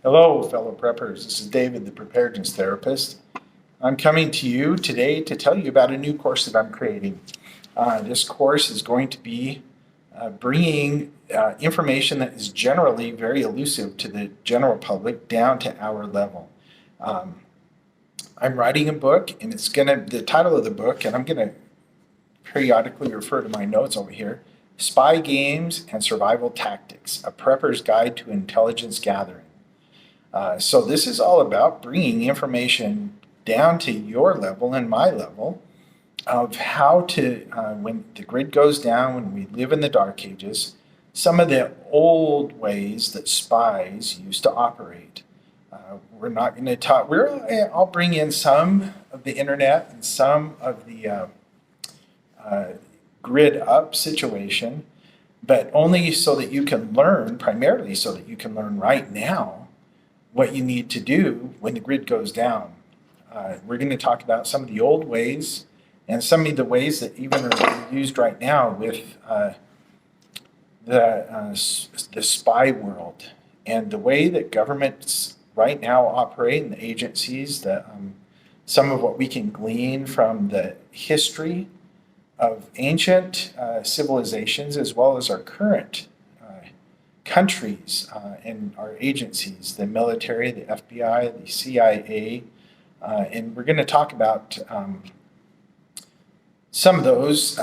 Hello, fellow preppers. This is David, the preparedness therapist. I'm coming to you today to tell you about a new course that I'm creating. This course is going to be bringing information that is generally very elusive to the general public down to our level. I'm writing a book, and the title of the book, and I'm going to periodically refer to my notes over here, Spy Games and Survival Tactics, A Prepper's Guide to Intelligence Gathering. So this is all about bringing information down to your level and my level of how to, when the grid goes down, when we live in the dark ages, some of the old ways that spies used to operate. We're not going to talk, I'll bring in some of the internet and some of the grid up situation, but only so that you can learn, primarily so that you can learn right now what you need to do when the grid goes down. We're going to talk about some of the old ways and some of the ways that even are used right now with the spy world and the way that governments right now operate and the agencies, some of what we can glean from the history of ancient civilizations as well as our current countries and our agencies, the military, the FBI, the CIA, and we're going to talk about some of those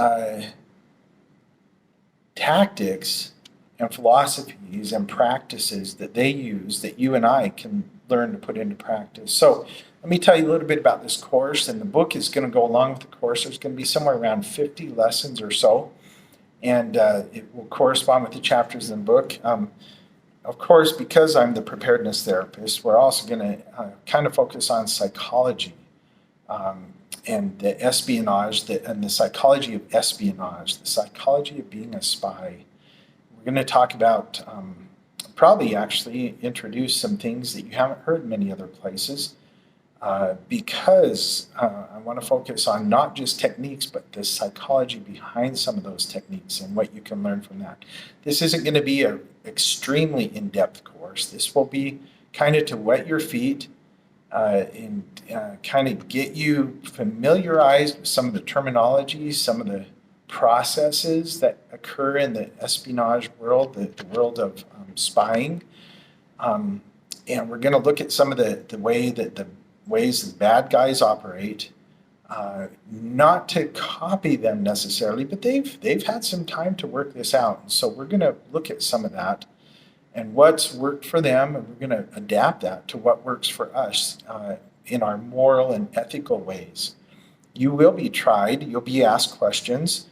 tactics and philosophies and practices that they use that you and I can learn to put into practice. So let me tell you a little bit about this course, and the book is going to go along with the course. There's going to be somewhere around 50 lessons or so, and it will correspond with the chapters in the book. Of course, because I'm the preparedness therapist, we're also going to kind of focus on psychology and the espionage and the psychology of espionage, the psychology of being a spy. We're going to talk about, probably actually introduce some things that you haven't heard many other places. Because I want to focus on not just techniques, but the psychology behind some of those techniques and what you can learn from that. This isn't going to be an extremely in-depth course. This will be kind of to wet your feet and kind of get you familiarized with some of the terminology, some of the processes that occur in the espionage world, the world of spying. And we're going to look at some of the ways the bad guys operate, not to copy them necessarily, but they've had some time to work this out. And so we're going to look at some of that and what's worked for them, and we're going to adapt that to what works for us in our moral and ethical ways. You will be tried. You'll be asked questions.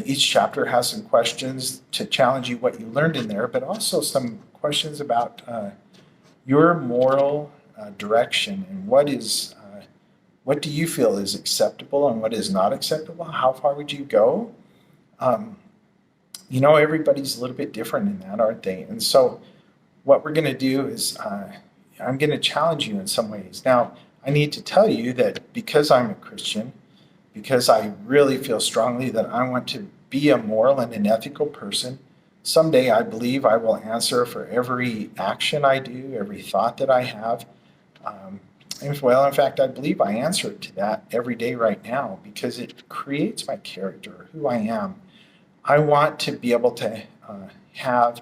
Each chapter has some questions to challenge you what you learned in there, but also some questions about your moral direction and what do you feel is acceptable and what is not acceptable? How far would you go? Everybody's a little bit different in that, aren't they? And so what we're going to do is I'm going to challenge you in some ways. Now, I need to tell you that because I'm a Christian, because I really feel strongly that I want to be a moral and an ethical person, someday I believe I will answer for every action I do, every thought that I have. In fact, I believe I answer to that every day right now because it creates my character, who I am. I want to be able to have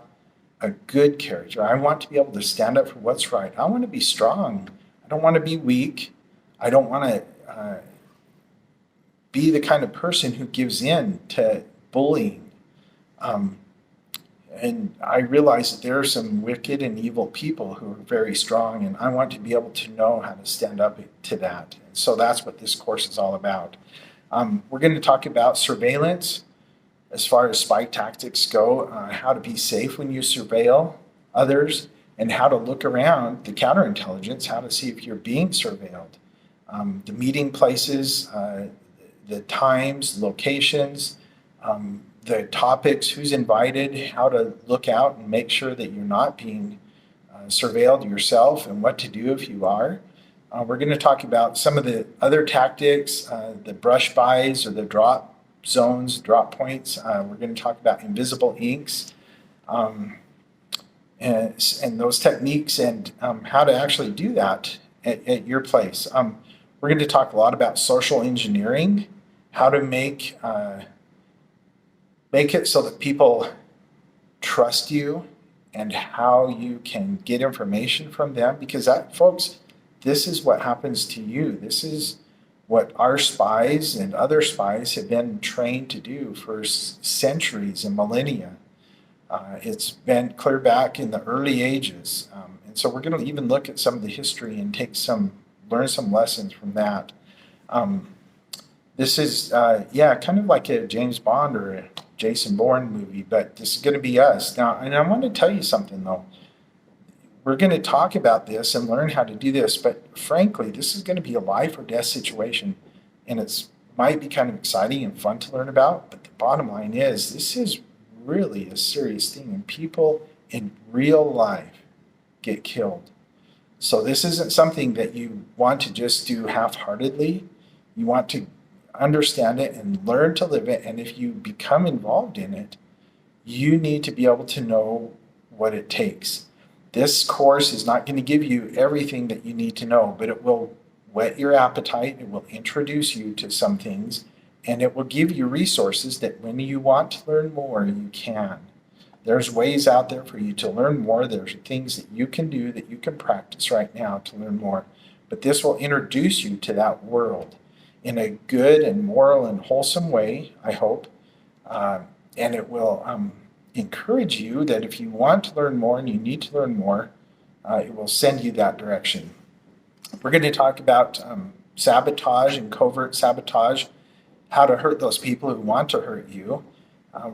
a good character. I want to be able to stand up for what's right. I want to be strong. I don't want to be weak. I don't want to be the kind of person who gives in to bullying. And I realize that there are some wicked and evil people who are very strong, and I want to be able to know how to stand up to that. And so that's what this course is all about. We're going to talk about surveillance as far as spy tactics go, how to be safe when you surveil others, and how to look around the counterintelligence, how to see if you're being surveilled. The meeting places, the times, locations, the topics, who's invited, how to look out and make sure that you're not being surveilled yourself, and what to do if you are. We're going to talk about some of the other tactics, the brush buys or the drop zones, drop points. We're going to talk about invisible inks. and those techniques and how to actually do that at your place. We're going to talk a lot about social engineering, how to make it so that people trust you, and how you can get information from them, because that, folks, this is what happens to you. This is what our spies and other spies have been trained to do for centuries and millennia. It's been clear back in the early ages. And so we're going to even look at some of the history and learn some lessons from that. This is, kind of like a James Bond or a Jason Bourne movie, but this is going to be us. Now, and I want to tell you something, though. We're going to talk about this and learn how to do this, but frankly, this is going to be a life or death situation, and it might be kind of exciting and fun to learn about, but the bottom line is this is really a serious thing, and people in real life get killed. So this isn't something that you want to just do half-heartedly. You want to understand it and learn to live it, and if you become involved in it, you need to be able to know what it takes. This course is not going to give you everything that you need to know, but it will whet your appetite, it will introduce you to some things, and it will give you resources that when you want to learn more, you can. There's ways out there for you to learn more. There's things that you can do that you can practice right now to learn more. But this will introduce you to that world in a good and moral and wholesome way, I hope. And it will encourage you that if you want to learn more and you need to learn more, it will send you that direction. We're going to talk about sabotage and covert sabotage, how to hurt those people who want to hurt you.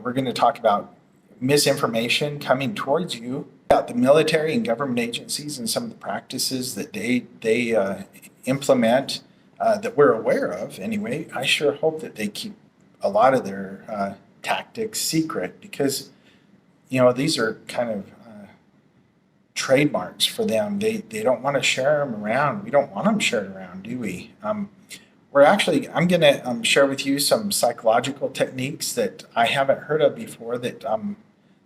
We're going to talk about misinformation coming towards you, about the military and government agencies and some of the practices that they implement that we're aware of anyway. I sure hope that they keep a lot of their tactics secret, because these are kind of trademarks for them. They don't want to share them around. We don't want them shared around, do we? I'm going to share with you some psychological techniques that I haven't heard of before that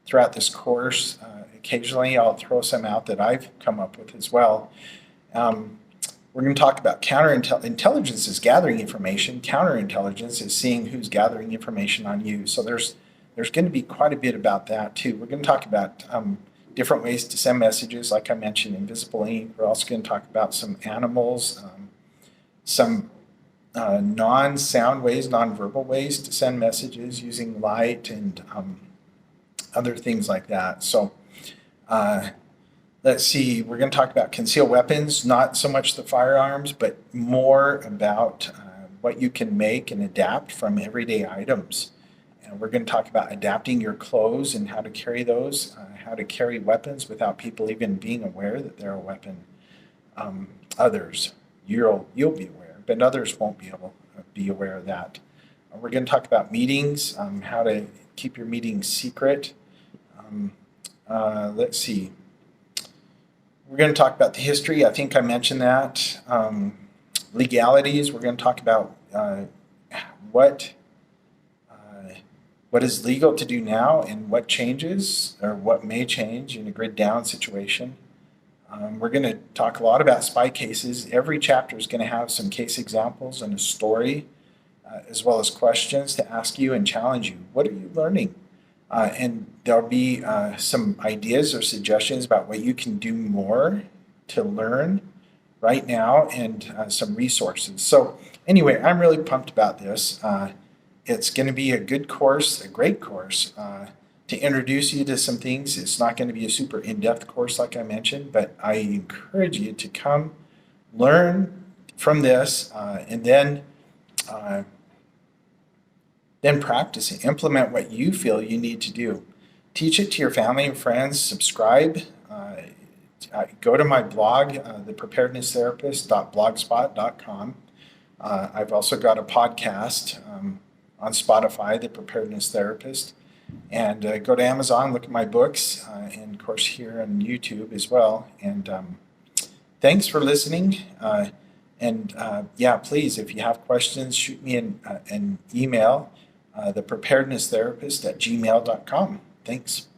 throughout this course. Occasionally I'll throw some out that I've come up with as well. We're going to talk about counterintelligence is gathering information. Counterintelligence is seeing who's gathering information on you. So there's going to be quite a bit about that too. We're going to talk about different ways to send messages, like I mentioned, invisible ink. We're also going to talk about some animals, some non-sound ways, non-verbal ways to send messages using light and other things like that. So let's see, we're going to talk about concealed weapons, not so much the firearms, but more about what you can make and adapt from everyday items. And we're going to talk about adapting your clothes and how to carry those, how to carry weapons without people even being aware that they're a weapon. Others, you'll be aware, but others won't be able to be aware of that. We're going to talk about meetings, how to keep your meetings secret. Let's see. We're going to talk about the history. I think I mentioned that. Legalities. We're going to talk about what is legal to do now and what changes or what may change in a grid down situation. We're going to talk a lot about spy cases. Every chapter is going to have some case examples and a story, as well as questions to ask you and challenge you. What are you learning? And there'll be some ideas or suggestions about what you can do more to learn right now, and some resources. So anyway, I'm really pumped about this. It's going to be a good course, a great course, to introduce you to some things. It's not going to be a super in-depth course like I mentioned, but I encourage you to come learn from this, and then practice and implement what you feel you need to do. Teach it to your family and friends. Subscribe. Go to my blog, thepreparednesstherapist.blogspot.com. I've also got a podcast on Spotify, The Preparedness Therapist. And go to Amazon, look at my books, and of course here on YouTube as well. And thanks for listening. Please, if you have questions, shoot me an email, thepreparednesstherapist@gmail.com. Thanks.